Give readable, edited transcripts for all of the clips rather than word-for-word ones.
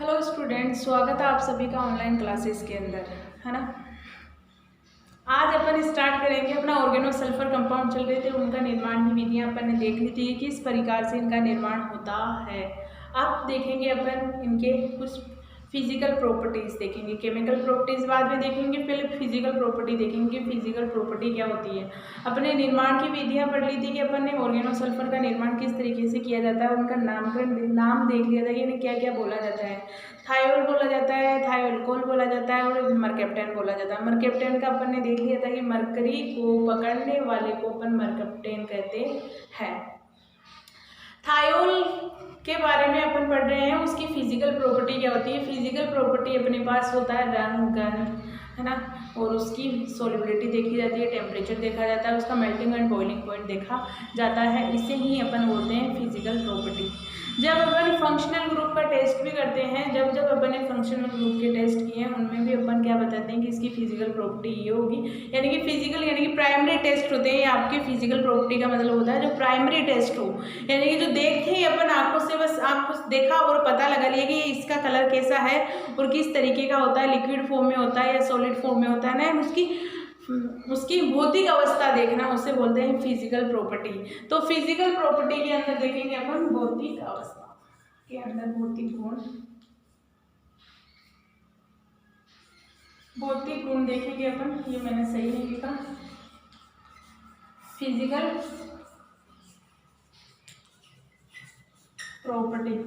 Hello student, स्वागत है आप सभी का ऑनलाइन क्लासेस के अंदर, है ना। आज अपन स्टार्ट करेंगे अपना ऑर्गेनोसल्फर कंपाउंड चल रहे थे, उनका निर्माण की विधियां अपन ने देख ली थी, किस प्रकार से इनका निर्माण होता है। अब देखेंगे अपन इनके कुछ फिजिकल प्रॉपर्टीज देखेंगे, केमिकल प्रॉपर्टीज बाद में देखेंगे, पहले फिजिकल प्रॉपर्टी देखेंगे। फिजिकल प्रॉपर्टी क्या होती है। अपने निर्माण की विधियां पढ़ ली थी कि अपन ने ऑर्गेनोसल्फर का निर्माण किस तरीके से किया जाता है, उनका नाम देख लिया था कि इन्हें क्या क्या बोला जाता है। थायोल बोला जाता है, थायोल्कोल बोला जाता है और मरकेप्टेन बोला जाता है। मरकेप्टेन का अपन ने देख लिया था कि मरकरी को पकड़ने वाले को अपन मरकेप्टेन कहते हैं। थायोल के बारे में अपन पढ़ रहे हैं, उसकी फिजिकल प्रॉपर्टी क्या होती है। फिजिकल प्रॉपर्टी अपने पास होता है रंग, गंध, है ना, और उसकी सोलिबिलिटी देखी जाती है, टेम्परेचर देखा जाता है, उसका मेल्टिंग एंड बॉइलिंग पॉइंट देखा जाता है। इसे ही अपन बोलते हैं फिजिकल प्रॉपर्टी। जब अपन फंक्शनल ग्रुप का टेस्ट भी करते हैं, जब अपन ने फंक्शनल ग्रुप के टेस्ट किए हैं, उनमें भी अपन क्या बताते हैं कि इसकी फिजिकल प्रॉपर्टी ये होगी। यानी कि फिजिकल यानी कि प्राइमरी टेस्ट होते हैं, ये आपके फिजिकल प्रॉपर्टी का मतलब होता है जो प्राइमरी टेस्ट हो, यानी कि जो देखे ही अपन आंखों से, बस आपको देखा और पता लगा लिया कि इसका कलर कैसा है और किस तरीके का होता है, लिक्विड फॉर्म में होता है या सॉलिड फॉर्म में होता है ना, उसकी भौतिक अवस्था देखना, उसे बोलते हैं फिजिकल प्रॉपर्टी। तो फिजिकल प्रॉपर्टी के अंदर देखेंगे अपन भौतिक अवस्था के अंदर भौतिक गुण देखेंगे अपन। ये मैंने सही नहीं लिखा। फिजिकल प्रॉपर्टीज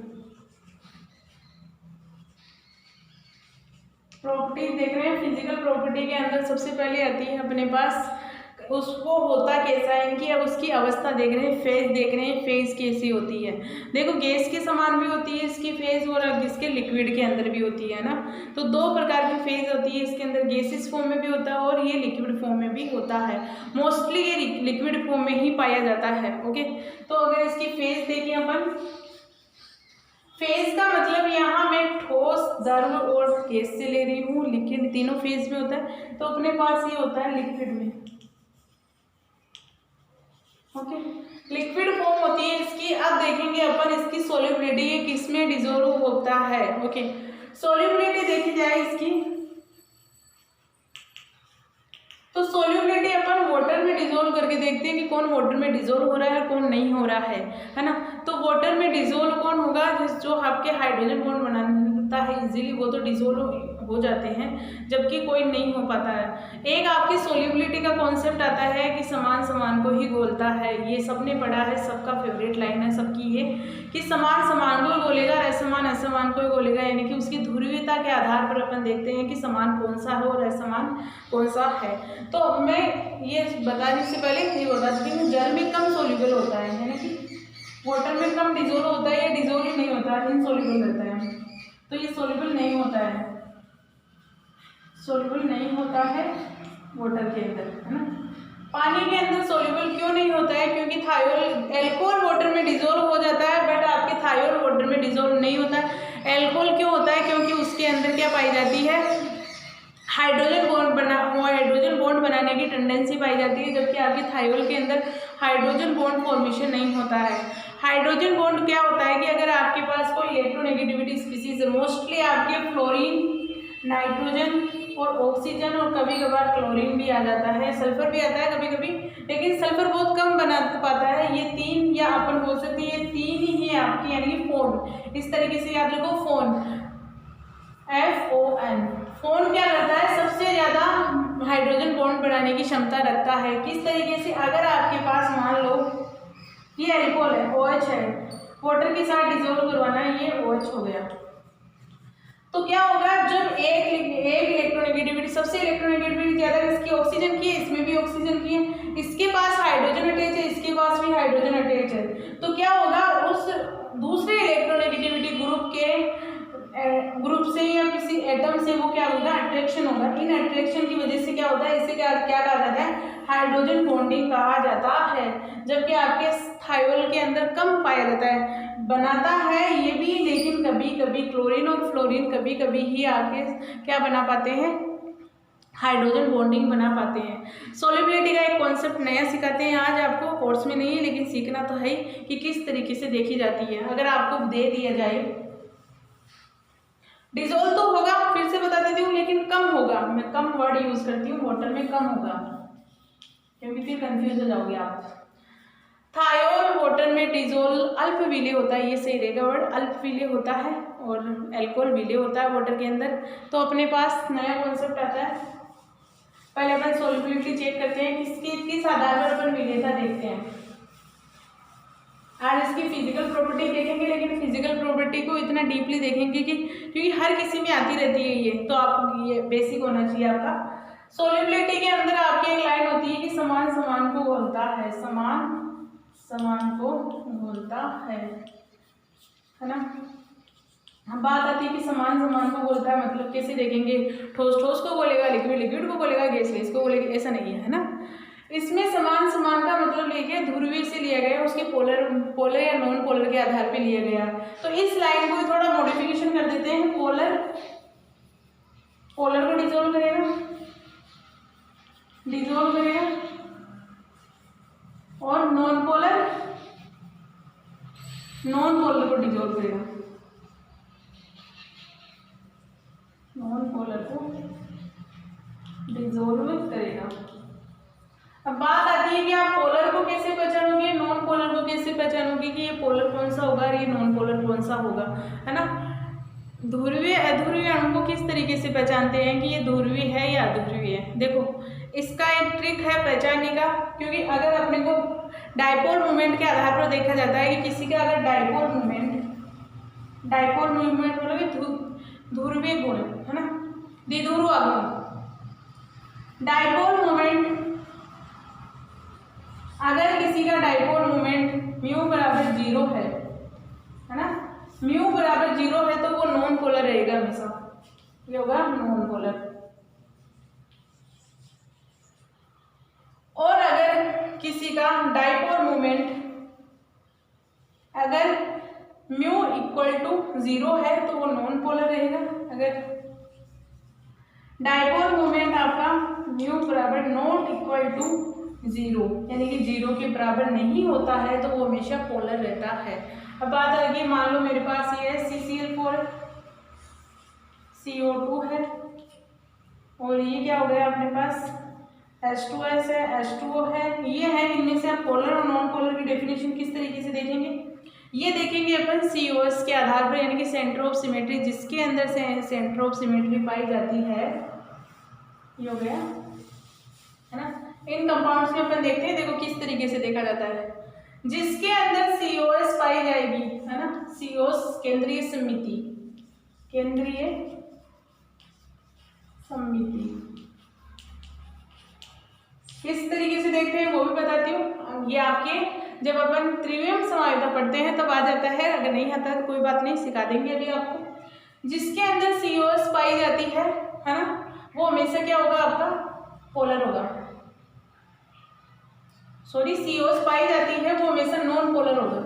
देख रहे हैं। फिजिकल प्रॉपर्टी के अंदर सबसे पहले आती है अपने पास उसको होता कैसा है, इनकी उसकी अवस्था देख रहे हैं, फेज देख रहे हैं, फेज कैसी होती है। देखो गैस के समान भी होती है इसकी फेज और जिसके लिक्विड के अंदर भी होती है ना। तो दो प्रकार की फेज होती है, इसके अंदर गैसेस फॉर्म में भी होता है और ये लिक्विड फॉर्म में भी होता है। मोस्टली ये लिक्विड फॉर्म में ही पाया जाता है। ओके, तो अगर इसकी फेज देखें अपन, फेज का मतलब यहाँ मैं ठोस, द्रव और गैस से ले रही हूँ, लिक्विड तीनों फेज में होता है। तो अपने पास ये होता है लिक्विड में। ओके, लिक्विड फॉर्म होती है इसकी। अब देखेंगे अपन इसकी सोल्युबिलिटी, ये किस में डिसोल्व होता है। ओके, सोल्युबिलिटी देखी जाए इसकी, तो सोल्युबिलिटी अपन वाटर में डिसोल्व करके देखते हैं कि कौन वाटर में डिसोल्व हो रहा है, कौन नहीं हो रहा है ना। तो वाटर में डिसोल्व कौन होगा, जो आपके हाइड्रोजन बॉन्ड बनाता है इजीली, वो तो डिसोल्व हो जाते हैं, जबकि कोई नहीं हो पाता है। एक आपकी सोल्युबिलिटी का कॉन्सेप्ट आता है कि समान समान को ही घोलता है। ये सबने पढ़ा है, सबका फेवरेट लाइन है सबकी ये, कि समान समान को घोलेगा, असमान असमान को घोलेगा। यानी कि उसकी ध्रुवीयता के आधार पर अपन देखते हैं कि समान कौन सा है और असमान कौन सा है। तो मैं ये बताने से पहले ये बता देती हूँ, जल में कम सोल्यूबल होता है ना, कि वाटर में कम डिसोल्व होता है, या डिसोल्व ही नहीं होता है, इनसोल्यूबल रहता है। तो ये सोल्यूबल नहीं होता है, सोल्यूबल नहीं होता है वाटर के अंदर, है ना। पानी के अंदर सोल्यूबल क्यों नहीं होता है, क्योंकि थायोल एल्कोहल वाटर में डिसोल्व हो जाता है, बट आपके थायोल वाटर में डिसोल्व नहीं होता है। एल्कोहल क्यों होता है, क्योंकि उसके अंदर क्या पाई जाती है, हाइड्रोजन बॉन्ड बनाने की टेंडेंसी पाई जाती है, जबकि आपके थायोल के अंदर हाइड्रोजन बॉन्ड फॉर्मेशन नहीं होता है। हाइड्रोजन बॉन्ड क्या होता है कि अगर आपके पास कोई इलेक्ट्रोनेगेटिविटी स्पीसीज है, मोस्टली आपके फ्लोरीन, नाइट्रोजन और ऑक्सीजन और कभी कभार क्लोरीन भी आ जाता है, सल्फर भी आता है कभी कभी, लेकिन सल्फर बहुत कम बना पाता है। ये तीन, या अपन बोल सकते हैं ये तीन ही है आपकी, यानी कि फोन, इस तरीके से याद रखो, फोन, FON। फोन क्या करता है, सबसे ज़्यादा हाइड्रोजन बॉन्ड बनाने की क्षमता रखता है। किस तरीके से, अगर आपके पास मान लो ये एल्कोहल है, OH है, वाटर के साथ डिसोल्व करवाना है, ये OH हो गया, तो क्या होगा, जब एक इलेक्ट्रोनेगेटिविटी, सबसे इलेक्ट्रोनेगेटिविटी ज़्यादा इसकी ऑक्सीजन की है, इसमें भी ऑक्सीजन की है, इसके पास हाइड्रोजन अटैच है, इसके पास भी हाइड्रोजन अटैच है, तो क्या होगा, उस दूसरे इलेक्ट्रोनेगेटिविटी ग्रुप से या किसी एटम से वो क्या होगा, अट्रैक्शन होगा। इन अट्रैक्शन की वजह से क्या होता है, इसे क्या कहा जाता है, हाइड्रोजन बॉन्डिंग कहा जाता है, जबकि आपके थायोल के अंदर कम पाया जाता है। बनाता है ये भी, लेकिन कभी कभी क्लोरीन और फ्लोरीन कभी कभी ही आपके क्या बना पाते हैं, हाइड्रोजन बॉन्डिंग बना पाते हैं। सोल्युबिलिटी का एक कॉन्सेप्ट नया सिखाते हैं आज आपको, कोर्स में नहीं है लेकिन सीखना तो है ही, कि किस तरीके से देखी जाती है। अगर आपको दे दिया जाए डिजोल्व तो होगा, फिर से बता देती हूँ, लेकिन कम होगा। मैं कम वर्ड यूज करती हूँ, वाटर में कम होगा, क्योंकि फिर कंफ्यूज हो जाओगे आप। थायोल वाटर में डिजोल्व अल्प विलेय होता है, ये सही रहेगा वर्ड, अल्प विलेय होता है, और अल्कोहल विलेय होता है वाटर के अंदर। तो अपने पास नया कॉन्सेप्ट आता है, पहले अपन सोल्युबिलिटी चेक करते हैं, किस आधार पर अपन विलेयता देखते हैं। आज इसकी फिजिकल प्रॉपर्टी देखेंगे, लेकिन फिजिकल प्रॉपर्टी को इतना डीपली देखेंगे कि क्योंकि हर किसी में आती रहती है ये, तो आपको ये बेसिक होना चाहिए आपका। सोल्युबिलिटी के अंदर आपकी एक लाइन होती है कि समान समान को घोलता है, समान समान को घोलता है ना। हम बात आती है कि समान समान को घोलता है, मतलब कैसे देखेंगे, ठोस ठोस को घोलेगा, लिक्विड लिक्विड को घोलेगा, गैस गैस को घोलेगा, ऐसा नहीं है ना। इसमें समान समान का मतलब लेके ध्रुवीय से लिया गया, उसके पोलर या नॉन पोलर के आधार पे लिया गया। तो इस लाइन को थोड़ा मॉडिफिकेशन कर देते हैं, पोलर को डिसॉल्व करेगा और नॉन पोलर को डिसॉल्व करेगा, अब बात आती है कि आप पोलर को कैसे पहचानोगे, नॉन पोलर को कैसे पहचानोगे कि ये पोलर कौन सा होगा और ये नॉन पोलर कौन सा होगा, है ना। ध्रुवीय अध्रुवीय अणु को किस तरीके से पहचानते हैं कि ये ध्रुवीय है या अध्रुवीय है। देखो इसका एक ट्रिक है पहचानने का, क्योंकि अगर अपने को डायपोल मोमेंट के आधार पर देखा जाता है कि किसी का अगर डायपोल मोमेंट मतलब ध्रुवीय गुण, है ना, द्विध्रुव आघूर्ण। डायपोल मोमेंट, अगर किसी का डायपोल मोमेंट म्यू बराबर 0 है ना, म्यू बराबर 0 है, तो वो नॉन पोलर रहेगा हमेशा, ये होगा नॉन पोलर। और अगर किसी का डायपोल मोमेंट अगर म्यू इक्वल टू 0 है, तो वो नॉन पोलर रहेगा। अगर डायपोल मोमेंट आपका म्यू बराबर नॉट इक्वल टू 0 यानी कि 0 के बराबर नहीं होता है, तो वो हमेशा पोलर रहता है। अब बात आ गई, मान लो मेरे पास ये है CCl4, CO2 है, और ये क्या हो गया अपने पास H2S है, H2O है, ये है। इनमें से आप पोलर और नॉन पोलर की डेफिनेशन किस तरीके से देखेंगे, ये देखेंगे अपन COS के आधार पर, यानी कि सेंटर ऑफ सिमेट्री, जिसके अंदर से सेंटर ऑफ सिमेट्री पाई जाती है, ये हो गया, है ना। इन कंपाउंड्स में अपन देखते हैं, देखो किस तरीके से देखा जाता है, जिसके अंदर COS पाई जाएगी, है ना, COS केंद्रीय समिति, किस तरीके से देखते हैं वो भी बताती हूँ। ये आपके जब अपन त्रिविम समायुक्ता पढ़ते हैं तब आ जाता है, अगर नहीं आता है तो कोई बात नहीं, सिखा देंगे अभी आपको। जिसके अंदर COS पाई जाती है ना, वो हमेशा क्या होगा आपका पोलर होगा, सॉरी COS पाई जाती है वो हमेशा नॉन पोलर होगा,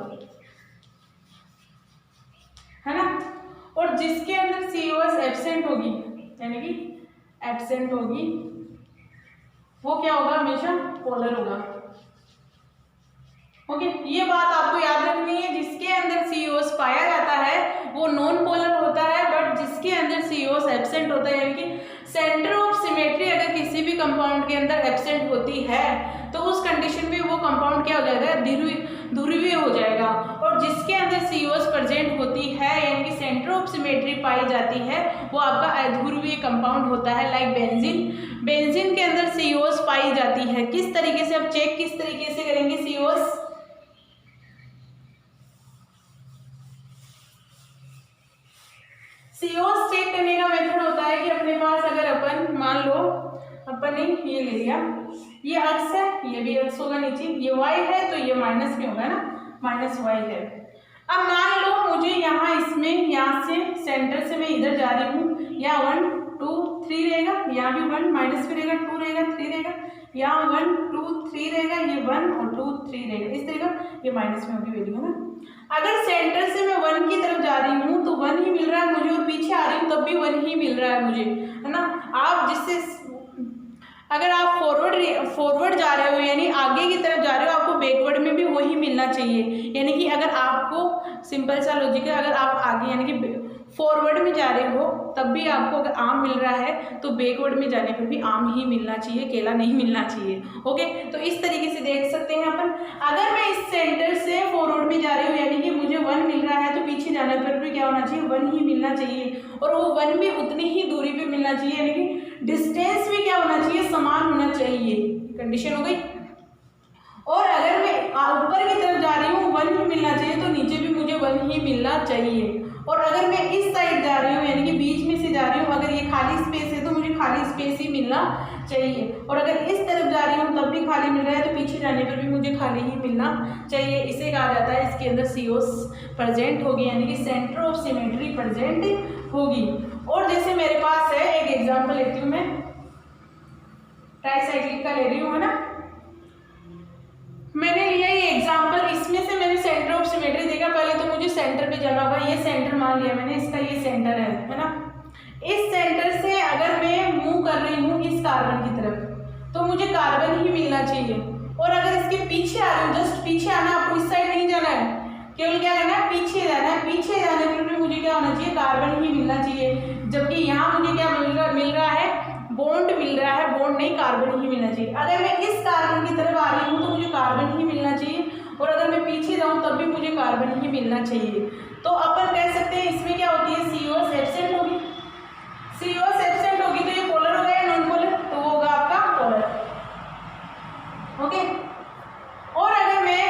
है ना। और जिसके अंदर COS एब्सेंट होगी, यानी कि एब्सेंट होगी, वो क्या होगा हमेशा पोलर होगा। ओके, ये बात आपको याद रखनी है, जिसके अंदर COS पाया जाता है वो नॉन पोलर होता है, बट जिसके अंदर COS एब्सेंट होता है, यानी कि सेंटर ऑफ सिमेट्री अगर किसी भी कंपाउंड के अंदर एब्सेंट होती है, तो उस कंडीशन में वो कंपाउंड क्या हो जाएगा, ध्रुवीय हो जाएगा। और जिसके अंदर COS प्रेजेंट होती है, यानी कि सेंटर ऑफ सिमेट्री पाई जाती है, वो आपका अध्रुवीय कंपाउंड होता है। लाइक बेंजीन के अंदर COS पाई जाती है, किस तरीके से, अब चेक किस तरीके से करेंगे COS, COS चेक करने का मेथड होता है कि अपने पास अगर अपन मान लो अपन ने ये ले लिया, ये अक्स है, ये भी अक्स होगा नीचे, ये y है तो ये माइनस में होगा ना, -y है। अब मान लो मुझे यहाँ इसमें, यहाँ से सेंटर से मैं इधर जा रही हूँ, यहाँ 1 2 3 रहेगा, यहाँ भी 1 माइनस में रहेगा, 2 रहेगा, 3 रहेगा, यहाँ 1 2 3 रहेगा, ये 1 और 2 3 रहेगा, इस तरह का ये माइनस में होगी वैल्यू, है ना। अगर सेंटर से मैं 1 की तरफ जा रही हूँ तो 1 ही मिल रहा है मुझे, और पीछे आ रही हूँ तब भी 1 ही मिल रहा है मुझे, है ना। आप जिससे अगर आप फॉरवर्ड जा रहे हो, यानी आगे की तरफ जा रहे हो, आपको बैकवर्ड में भी वही मिलना चाहिए। यानी कि अगर आपको सिंपल सा लॉजिक है, अगर आप आगे यानी कि फॉरवर्ड में जा रहे हो तब भी आपको अगर आम मिल रहा है तो बैकवर्ड में जाने पर भी आम ही मिलना चाहिए, केला नहीं मिलना चाहिए। ओके, तो इस तरीके से देख सकते हैं अपन। अगर मैं इस सेंटर से फॉरवर्ड में जा रही हूँ यानी कि मुझे 1 मिल रहा है तो पीछे जाने पर भी क्या होना चाहिए, 1 ही मिलना चाहिए, और वो 1 भी उतनी ही दूरी पे मिलना चाहिए, यानी कि डिस्टेंस भी क्या होना चाहिए, समान होना चाहिए। कंडीशन हो गई। और अगर मैं ऊपर की तरफ जा रही हूँ 1 ही मिलना चाहिए तो नीचे भी मुझे 1 ही मिलना चाहिए। और अगर मैं इस साइड जा रही हूँ यानी कि बीच में से जा रही हूँ, अगर ये खाली स्पेस है तो मुझे खाली स्पेस ही मिलना चाहिए। और अगर इस तरफ जा रही हूँ तब भी खाली मिल रहा है तो पीछे जाने पर भी मुझे खाली ही मिलना चाहिए। इसे कहा जाता है, इसके अंदर COs प्रेजेंट होगी, यानी कि सेंटर ऑफ सिमेट्री प्रेजेंट होगी। और जैसे मेरे पास है, एक एग्जाम्पल लेती हूँ मैं, ट्राइसाइक्लिक का ले रही हूँ, है ना। मैंने लिया ये एग्जाम्पल, इसमें से मैंने सेंटर ऑफ सिमेट्री देखा। पहले तो मुझे सेंटर पे जाना होगा, ये सेंटर मान लिया मैंने, इसका ये सेंटर है ना। इस सेंटर से अगर मैं मूव कर रही हूँ इस कार्बन की तरफ तो मुझे कार्बन ही मिलना चाहिए। और अगर इसके पीछे आ रही हूँ, जस्ट पीछे आना, आपको इस साइड नहीं जाना है, केवल क्या करना है, पीछे जाना है। पीछे जाने पर भी मुझे क्या होना चाहिए, कार्बन ही मिलना चाहिए। जबकि यहाँ मुझे क्या मिल रहा है, बॉन्ड मिल रहा है, बॉन्ड नहीं, कार्बन ही मिलना चाहिए। अगर मैं इस कार्बन की तरफ आ रही हूँ तो मुझे कार्बन ही मिलना चाहिए, और अगर मैं पीछे जाऊँ तब भी मुझे कार्बन ही मिलना चाहिए। तो अपन कह सकते हैं इसमें क्या होती है, COs एब्सेंट होगी। COs एब्सेंट होगी तो ये पोलर हो गया, नॉन पोलर, तो वो होगा आपका पोलर। ओके, और अगर मैं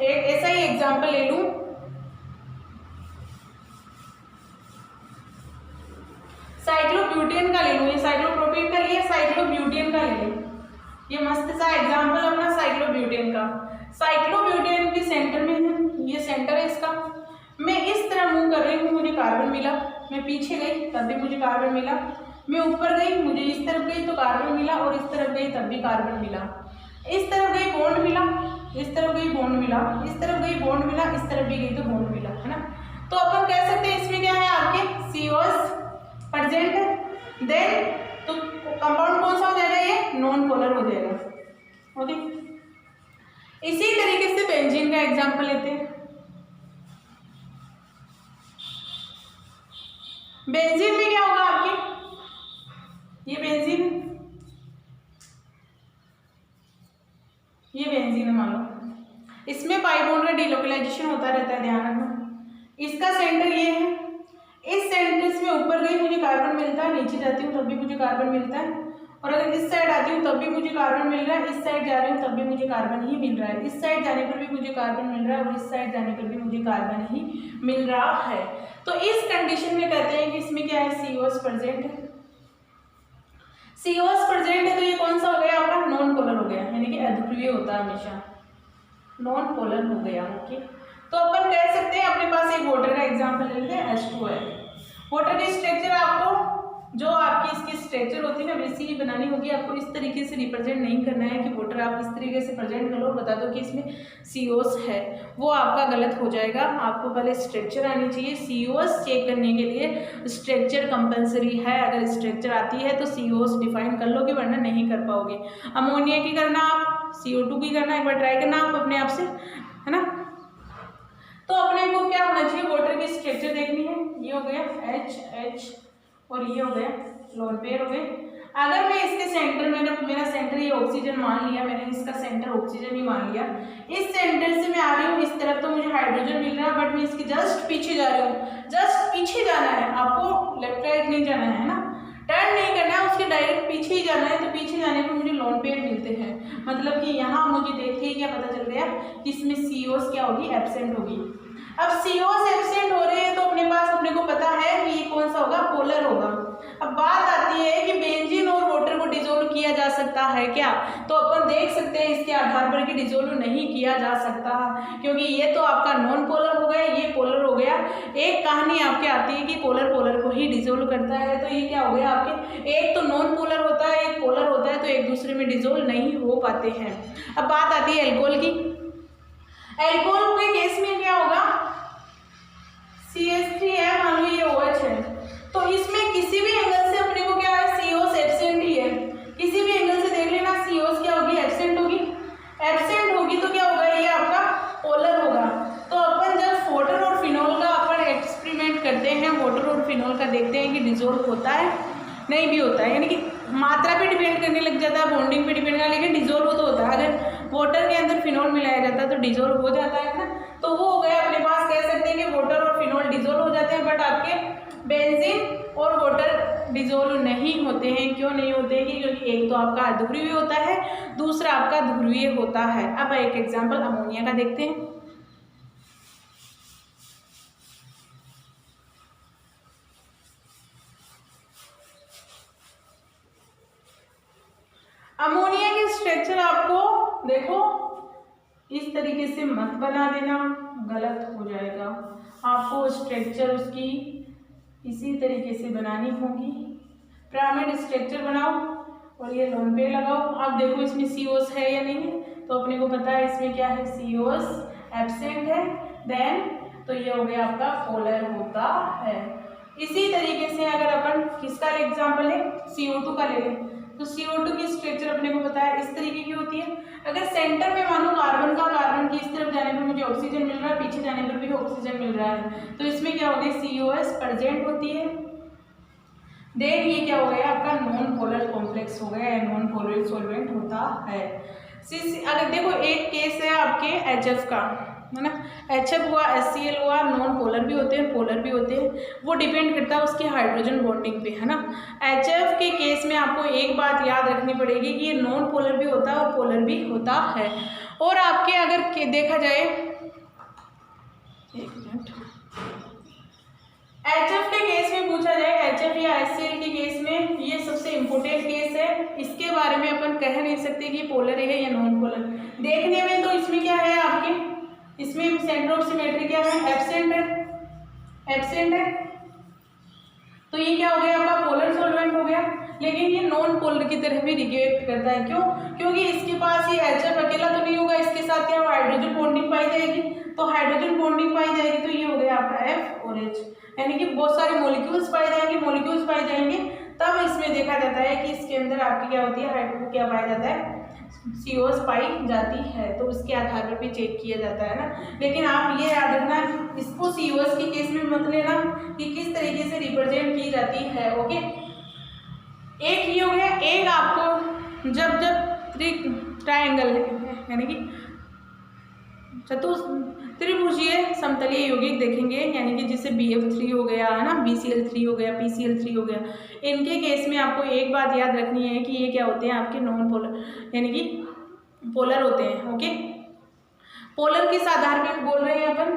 एक ऐसा ही एग्जाम्पल ले लूँ, साइक्लोब्यूटेन का ले लूँ, ये साइक्लोप्रोपेन का लिया, साइक्लोब्यूटेन का ले लूँ। ये मस्त सा एग्जाम्पल अपना साइक्लोब्यूटेन का। साइक्लोब्यूटेन के सेंटर में है, ये सेंटर है इसका। मैं इस तरह मूव कर रही हूँ, मुझे कार्बन मिला। मैं पीछे गई तब भी मुझे कार्बन मिला। मैं ऊपर गई, मुझे इस तरफ गई तो कार्बन मिला, और इस तरफ गई तब भी कार्बन मिला। इस तरफ गई बॉन्ड मिला, इस तरफ गई बॉन्ड मिला, इस तरफ गई बॉन्ड मिला, इस तरफ भी गई तो बॉन्ड मिला, है ना। तो अपन कह सकते हैं इसमें क्या है, आपके COs प्रेजेंट है। देन तो कंपाउंड कौन सा हो जाएगा, ये नॉन पोलर हो जाएगा। ओके, इसी तरीके से बेंजीन का एग्जांपल लेते हैं। बेंजीन में क्या होगा आपके, ये बेंजीन, ये बेंजीन है मान लो, इसमें पाई बॉन्ड का डिलोकलाइजेशन होता रहता है, ध्यान रखना। इसका सेंटर ये है, इस सेंटर से मैं ऊपर गई मुझे कार्बन मिलता है, नीचे जाती हूँ तब भी मुझे कार्बन मिलता है, और अगर इस साइड आती हूँ तब भी मुझे कार्बन मिल रहा है, इस साइड जा रही हूँ तब भी मुझे कार्बन ही मिल रहा है, इस साइड जाने पर भी मुझे कार्बन मिल रहा है, और इस साइड जाने पर भी मुझे कार्बन ही मिल रहा है। तो इस कंडीशन में कहते हैं कि इसमें क्या है, COs प्रेजेंट है। COs प्रेजेंट है तो ये कौन सा हो गया आपका, नॉन पोलर हो गया, यानी कि अध्रुवीय होता है हमेशा, नॉन पोलर हो गया। ओके, तो अपन कह सकते हैं अपने पास एक वाटर का एग्जांपल लेते हैं, H2है। वाटर की स्ट्रक्चर आपको, जो आपकी इसकी स्ट्रक्चर होती है ना, वैसी ही बनानी होगी। आपको इस तरीके से रिप्रेजेंट नहीं करना है कि वाटर आप इस तरीके से प्रेजेंट करो, बता दो कि इसमें COs है, वो आपका गलत हो जाएगा। आपको पहले स्ट्रक्चर आनी चाहिए। COs चेक करने के लिए स्ट्रक्चर कंपलसरी है, अगर स्ट्रक्चर आती है तो COs डिफाइन कर लोगे, वरना नहीं कर पाओगे। अमोनिया की करना आप, CO2 की करना, एक बार ट्राई करना आप अपने आप से, है ना। तो अपने को क्या होना चाहिए, वाटर की स्ट्रक्चर देखनी है। ये हो गया H और ये हो गया लोन पेयर हो गए। अगर मैं इसके सेंटर में, मेरा सेंटर ये ऑक्सीजन मान लिया मैंने, इसका सेंटर ऑक्सीजन ही मान लिया। इस सेंटर से मैं आ रही हूँ इस तरफ तो मुझे हाइड्रोजन मिल रहा है, बट मैं इसके जस्ट पीछे जा रही हूँ। जस्ट पीछे जाना है आपको, लेफ्ट राइट नहीं जाना है ना, टर्न नहीं करना है, उसके डायरेक्ट पीछे ही जाना है। तो पीछे जाने पर मुझे लोन पेयर मिलते हैं, मतलब कि यहाँ मुझे देखते ही क्या पता चल गया कि इसमें COs क्या होगी, एब्सेंट होगी। अब COs एब्सेंट हो रहे हैं तो अपने को पता है कि ये कौन सा होगा, पोलर होगा। अब बात आती है कि बेंजीन और वाटर को डिसोल्व किया जा सकता है क्या, तो अपन देख सकते हैं इसके आधार पर कि डिसोल्व नहीं किया जा सकता, क्योंकि ये तो आपका नॉन पोलर हो गया, ये पोलर हो गया। एक कहानी आपके आती है कि पोलर पोलर को ही डिसोल्व करता है, तो ये क्या हो गया आपके, एक तो नॉन पोलर होता है, एक पोलर होता है, तो एक दूसरे में डिसोल्व नहीं हो पाते हैं। अब बात आती है एल्कोहल की। एल्कोहल के केस में क्या होगा, CH3 है, मान लो ये OH है, तो इसमें किसी भी एंगल से अपने को क्या है, COs एब्सेंट ही है। किसी भी एंगल से देख लेना, COs क्या होगी, एब्सेंट होगी। एब्सेंट होगी तो क्या होगा, ये आपका पोलर होगा। तो अपन जब वाटर और फिनॉल का अपन एक्सपेरिमेंट करते हैं, वाटर और फिनॉल का देखते हैं कि डिसोल्व नहीं भी होता है, यानी कि मात्रा पे डिपेंड करने लग जाता है, बॉन्डिंग पे डिपेंड करना, लेकिन डिजोल्व तो होता है। अगर वाटर के अंदर फिनॉल मिलाया जाता है तो डिजोल्व हो जाता है ना। तो वो हो गया अपने पास, कह सकते हैं कि वाटर और फिनॉल डिजोल्व हो जाते हैं, बट आपके बेंजीन और वाटर डिजोल्व नहीं होते हैं। क्यों नहीं होते हैं? क्योंकि एक तो आपका अध्रुवीय होता है, दूसरा आपका ध्रुवीय होता है। अब एक एग्जाम्पल अमोनिया का देखते हैं। अमोनिया की स्ट्रक्चर आपको देखो इस तरीके से मत बना देना, गलत हो जाएगा। आपको स्ट्रक्चर उसकी इसी तरीके से बनानी होगी। पिरामिड स्ट्रक्चर बनाओ और ये लोन पे लगाओ। आप देखो इसमें COS है या नहीं है, तो अपने को पता है इसमें क्या है, COS एब्सेंट है। देन तो ये हो गया आपका पोलर होता है। इसी तरीके से अगर अपन किसका एग्जाम्पल है, CO2 का ले लें, तो CO2 की स्ट्रक्चर अपने को पता है इस तरीके की होती है। अगर सेंटर में मानो कार्बन की इस तरफ जाने पर मुझे ऑक्सीजन मिल रहा है, पीछे जाने पर भी ऑक्सीजन मिल रहा है, तो इसमें क्या हो गया, COS प्रेजेंट होती है। देन ये क्या हो गया आपका नॉन पोलर कॉम्प्लेक्स हो गया, नॉन पोलर सॉल्वेंट होता है। अगर देखो एक केस है आपके HF का, है ना, HF हुआ, HCl हुआ, नॉन पोलर भी होते हैं, पोलर भी होते हैं, वो डिपेंड करता है उसकी हाइड्रोजन बॉन्डिंग पे, है ना। HF के केस में आपको एक बात याद रखनी पड़ेगी कि ये नॉन पोलर भी होता है और पोलर भी होता है। और आपके अगर देखा जाए, एक मिनट, HF के केस में पूछा जाए, HF या HCl के केस में, ये सबसे इम्पोर्टेंट केस है, इसके बारे में अपन कह नहीं सकते कि पोलर है या नॉन पोलर। देखने में तो इसमें क्या है आपके, इसमें सेंटर ऑफ सिमेट्री क्या है, एब्सेंट है, एब्सेंट है, तो ये क्या हो गया आपका पोलर सॉल्वेंट हो गया। लेकिन ये नॉन पोलर की तरह भी रिएक्ट करता है। क्यों? क्योंकि इसके पास ये HF अकेला तो नहीं होगा, इसके साथ क्या हाइड्रोजन बॉन्डिंग पाई जाएगी, तो हाइड्रोजन बॉन्डिंग पाई जाएगी तो ये हो गया आपका F और H, यानी कि बहुत सारे मॉलिक्यूल्स पाए जाएंगे, तब इसमें देखा जाता है कि इसके अंदर आपकी क्या होती है, हाइड्रोजन क्या पाया जाता है, COS पाई जाती है, तो उसके आधार पर भी चेक किया जाता है ना। लेकिन आप ये याद रखना, इसको COS के केस में मत लेना कि किस तरीके से रिप्रेजेंट की जाती है। ओके, एक ये हो गया। एक आपको जब ट्रायंगल यानी कि त्रिभुजीय समतलीय यौगिक देखेंगे, यानी कि जैसे BF3 हो गया, है ना, BCl3 हो गया, PCl3 हो गया, इनके केस में आपको एक बात याद रखनी है कि ये क्या होते हैं आपके नॉन पोलर, यानी कि पोलर होते हैं। ओके, पोलर किस आधार पे बोल रहे हैं अपन,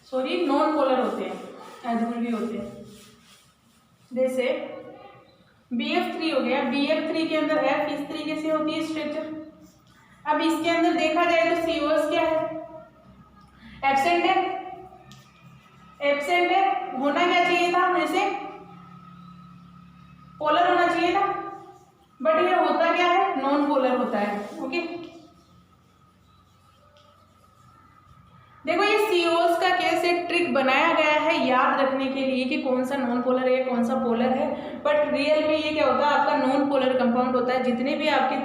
सॉरी, नॉन पोलर होते हैं, अध्रुवीय होते हैं। जैसे BF3 हो गया, BF3 के अंदर F इस तरीके से होती है स्ट्रक्चर। अब इसके अंदर देखा जाए तो COS क्या है, एब्सेंट है, एब्सेंट है, होना क्या चाहिए था, जैसे पोलर होना चाहिए था, बट ये होता क्या है, नॉन पोलर होता है। ओके, देखो ये COS का केस एक ट्रिक बनाया गया है याद रखने के लिए कि कौन सा नॉन पोलर है, कौन सा पोलर है, बट रियल में ये क्या होता है, आपका नॉन पोलर कंपाउंड होता है। जितने भी आपके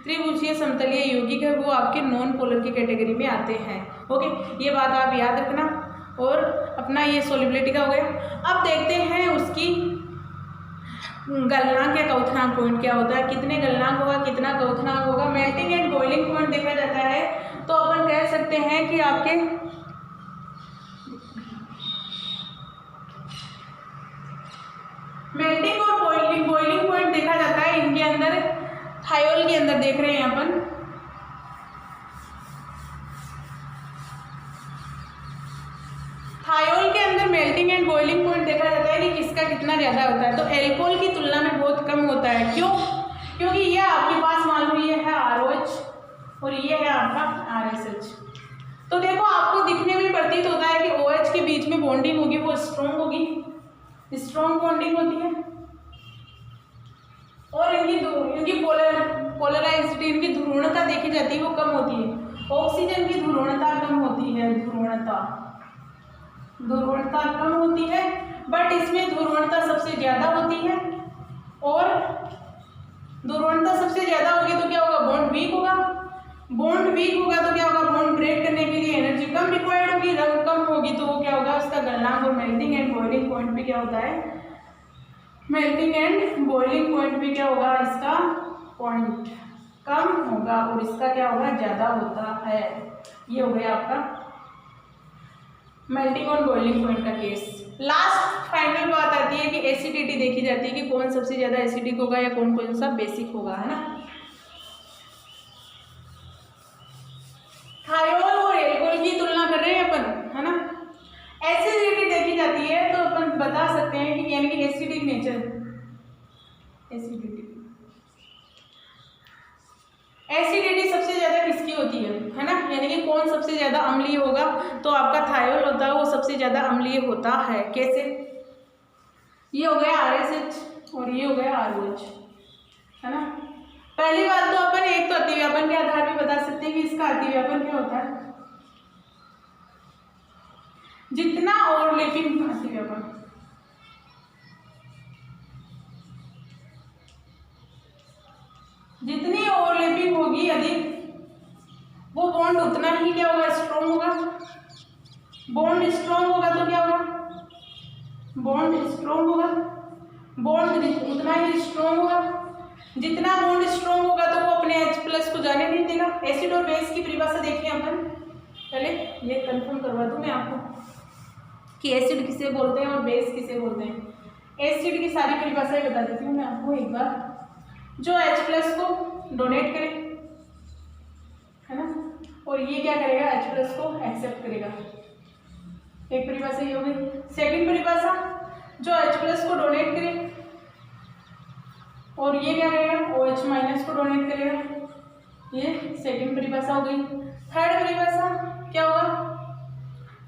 त्रिभुजीय समतलीय यौगिक है वो आपके नॉन पोलर की कैटेगरी में आते हैं। ओके, ये बात आप याद रखना। और अपना ये सोलिबिलिटी का हो गया। अब देखते हैं उसकी गलनांक या क्वथनांक पॉइंट क्या होता है, कितने गलनांक होगा, कितना क्वथनांक होगा। मेल्टिंग एंड बॉइलिंग पॉइंट देखा जाता है तो अपन कह सकते हैं कि आपके मेल्टिंग और बॉइलिंग पॉइंट देखा जाता है इनके अंदर, थायोल के अंदर देख रहे हैं अपन, थायोल के अंदर मेल्टिंग एंड बॉइलिंग पॉइंट देखा जाता है कि किसका कितना ज़्यादा होता है, तो एल्कोहल की तुलना में बहुत कम होता है। क्यों? क्योंकि ये आपके पास मान लो ये है ROH और ये है आपका RSH। तो देखो आपको दिखने में प्रतीत होता है कि OH के बीच में बॉन्डिंग होगी वो स्ट्रॉन्ग होगी, स्ट्रॉन्ग बॉन्डिंग होती है, और इनकी पोलराइजिटी, इनकी ध्रुवणता देखी जाती है वो कम होती है। ऑक्सीजन की ध्रुवणता कम होती है, ध्रुवणता कम होती है, बट इसमें ध्रुवणता सबसे ज्यादा होती है, और ध्रुवणता सबसे ज्यादा होगी तो क्या होगा, बॉन्ड वीक होगा, बॉन्ड वीक होगा तो क्या होगा, बॉन्ड ब्रेक करने के लिए एनर्जी कम रिक्वायर्ड होगी, रंग कम होगी तो वो क्या होगा, उसका गलनांक और मेल्टिंग एंड बॉइलिंग पॉइंट भी क्या होता है, मेल्टिंग एंड बॉइलिंग पॉइंट भी क्या होगा, इसका पॉइंट कम होगा और इसका क्या होगा, ज़्यादा होता है। ये हो गया आपका मेल्टिंग और बॉइलिंग पॉइंट का केस। लास्ट फाइनल बात आती है कि एसिडिटी देखी जाती है कि कौन सबसे ज़्यादा एसिडिक होगा या कौन कौन सा बेसिक होगा, है ना। थायोल और एल्कोहल की तुलना कर रहे हैं अपन, है ना। एसिडिटी देखी जाती है तो अपन बता सकते हैं कि यानी कि एसिडिक नेचर, एसिडिटी सबसे ज़्यादा किसकी होती है ना, यानी कि कौन सबसे ज़्यादा अम्लीय होगा, तो आपका थायोल होता है वो सबसे ज़्यादा अम्लीय होता है। कैसे, ये हो गया RSH और ये हो गया ROH, है ना। पहली बात तो अपन एक तो अतिव्यापन के आधार पे बता सकते हैं कि इसका अतिव्यापन क्या होता है, जितना ओवरलैपिंग अतिव्यापन, जितनी ओवरलैपिंग होगी अधिक, वो बॉन्ड उतना ही क्या होगा, स्ट्रॉन्ग होगा। बॉन्ड स्ट्रॉन्ग होगा तो क्या होगा, बॉन्ड स्ट्रॉन्ग होगा, बॉन्ड उतना ही स्ट्रॉन्ग होगा। जितना बॉन्ड स्ट्रॉन्ग होगा तो वो अपने H+ को जाने नहीं देगा। एसिड और बेस की परिभाषा देखिए अपन, पहले ये कंफर्म करवा दूं मैं आपको कि एसिड किसे बोलते हैं और बेस किसे बोलते हैं। एसिड की सारी परिभाषाएं बता देती हूँ मैं आपको एक बार। जो H+ को डोनेट करे, है ना, और ये क्या करेगा, H+ को एक्सेप्ट करेगा। एक परिभाषा ये हो गई। सेकंड परिभाषा, जो H+ को डोनेट करे और ये क्या करेगा, OH- को डोनेट करेगा। ये सेकंड परिभाषा हो गई। थर्ड परिभाषा क्या होगा,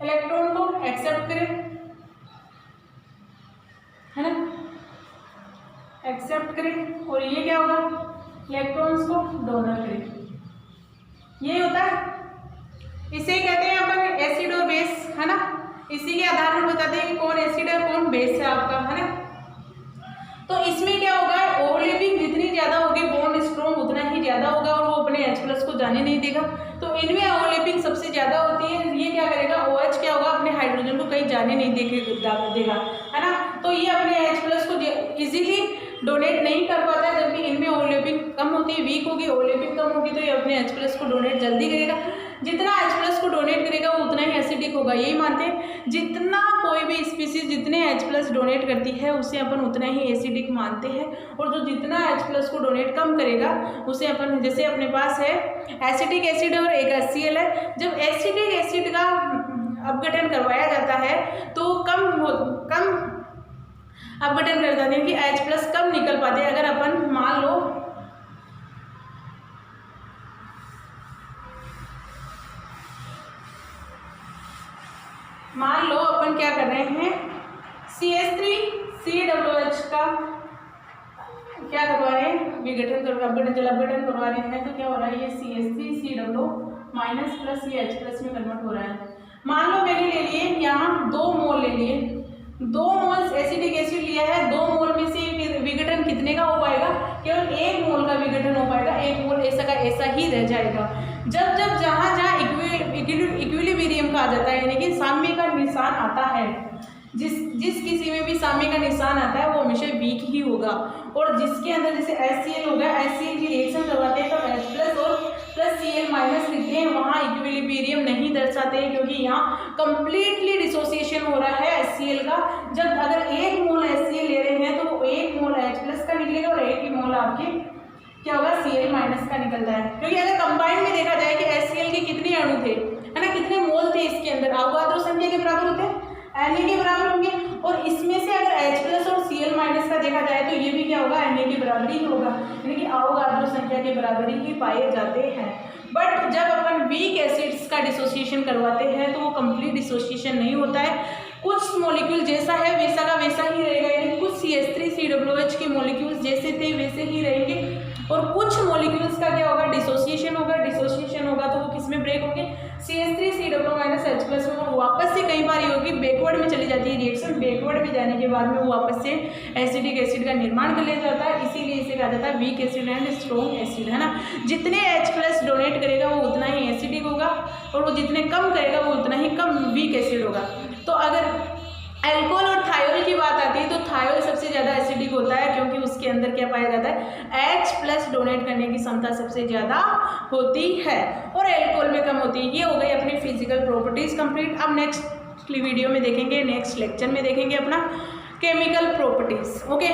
इलेक्ट्रॉन को एक्सेप्ट करे, है ना, एक्सेप्ट करे, और ये क्या होगा, इलेक्ट्रॉन्स को डोनर करे। ये होता है, इसे कहते हैं अपन एसिड और बेस, है ना। इसी के आधार पर बताते हैं कि कौन एसिड है कौन बेस है आपका, है ना। तो इसमें क्या होगा, ओवरलैपिंग जितनी ज़्यादा होगी बॉन्ड स्ट्रॉन्ग उतना ही ज़्यादा होगा और वो अपने H+ को जाने नहीं देगा। तो इनमें ओवरलैपिंग सबसे ज़्यादा होती है। ये क्या करेगा, OH क्या होगा, अपने हाइड्रोजन को कहीं जाने नहीं देगा, है ना। तो ये अपने H+ को इजीली डोनेट नहीं कर पाता है, जबकि इनमें ओवरलैपिंग कम होती है, वीक होगी, ओवरलैपिंग कम होगी तो ये अपने H+ को डोनेट जल्दी करेगा। जितना H+ को डोनेट करेगा वो उतना ही एसिडिक होगा, यही मानते हैं। जितना कोई भी स्पीसीज जितने H+ डोनेट करती है उसे अपन उतना ही एसिडिक मानते हैं, और जो जितना H+ को डोनेट कम करेगा उसे अपन, जैसे अपने पास है एसिटिक एसिड और एक HCl है। जब एसिडिक एसिड का अपघटन करवाया जाता है तो कम अपघटन कर जाते हैं कि H+ कम निकल पाते हैं। अगर अपन मान लो अपन क्या कर रहे हैं, CH3COOH का क्या करवा रहे हैं, विघटन जल अपघटन करवा रहे हैं, तो क्या हो रहा है, ये CH3COO- प्लस ये H+ में कन्वर्ट हो रहा है। मान लो मैंने ले लिए यहाँ 2 मोल ले लिए, 2 मोल एसिडिक एसिड लिया है, 2 मोल में से विघटन कितने का हो पाएगा, केवल 1 मोल का विघटन हो पाएगा, 1 मोल ऐसा का ऐसा ही रह जाएगा। जब जहाँ इक्विलिब्रियम का आ जाता है, यानी कि साम्य का निशान आता है, जिस किसी में भी साम्य का निशान आता है वो हमेशा वीक ही होगा। और जिसके अंदर जैसे HCl होगा, HCl की रिएक्शन करवाते हैं तो H+ और प्लस Cl- लिखते हैं, वहाँ इक्विलिब्रियम नहीं दर्शाते हैं क्योंकि यहाँ कंप्लीटली डिसोसिएशन हो रहा है HCl का। जब अगर 1 मोल HCl ले रहे हैं तो 1 मोल H+ का निकलेगा और 1 ही मोल आपके क्या होगा, Cl- का निकलता है। क्योंकि अगर कंबाइंड में देखा जाए कि HCl के कितने अणु थे, है ना, कितने मोल थे इसके अंदर, अवोगाद्रो संख्या के बराबर होते हैं, Na के बराबर होंगे। और इसमें से अगर H+ और Cl- का देखा जाए तो ये भी क्या होगा, Na के बराबर ही होगा, यानी कि अवोगाद्रो संख्या के बराबर ही पाए जाते हैं। बट जब अपन वीक एसिड्स का डिसोसिएशन करवाते हैं तो वो कंप्लीट डिसोसिएशन नहीं होता है, कुछ मॉलिक्यूल जैसा है वैसा का वैसा ही रहेगा, यानी कुछ CH3COOH के मॉलिक्यूल्स जैसे थे वैसे ही रहेंगे, और कुछ मॉलिक्यूल्स का क्या होगा, डिसोसिएशन होगा तो वो किस में ब्रेक होंगे, CH3COO- H+ में, और वापस से कई बार ये होगी बैकवर्ड में चली जाती है रिएक्शन, बैकवर्ड में जाने के बाद में वो वापस से एसिडिक एसिड का निर्माण कर लिया जाता है। इसीलिए इसे कहा जाता है weak acid and strong acid, है ना। जितने H+ डोनेट करेगा वो उतना ही एसिडिक होगा, और वो जितने कम करेगा वो उतना ही कम वीक एसिड होगा। तो अगर एल्कोहल और थायोल की बात आती है तो थायोल सबसे ज़्यादा एसिडिक होता है, क्योंकि उसके अंदर क्या पाया जाता है, H+ डोनेट करने की क्षमता सबसे ज़्यादा होती है, और एल्कोहल में कम होती है। ये हो गई अपनी फिजिकल प्रॉपर्टीज़ कंप्लीट। अब नेक्स्ट वीडियो में देखेंगे, नेक्स्ट लेक्चर में देखेंगे अपना केमिकल प्रॉपर्टीज़। ओके।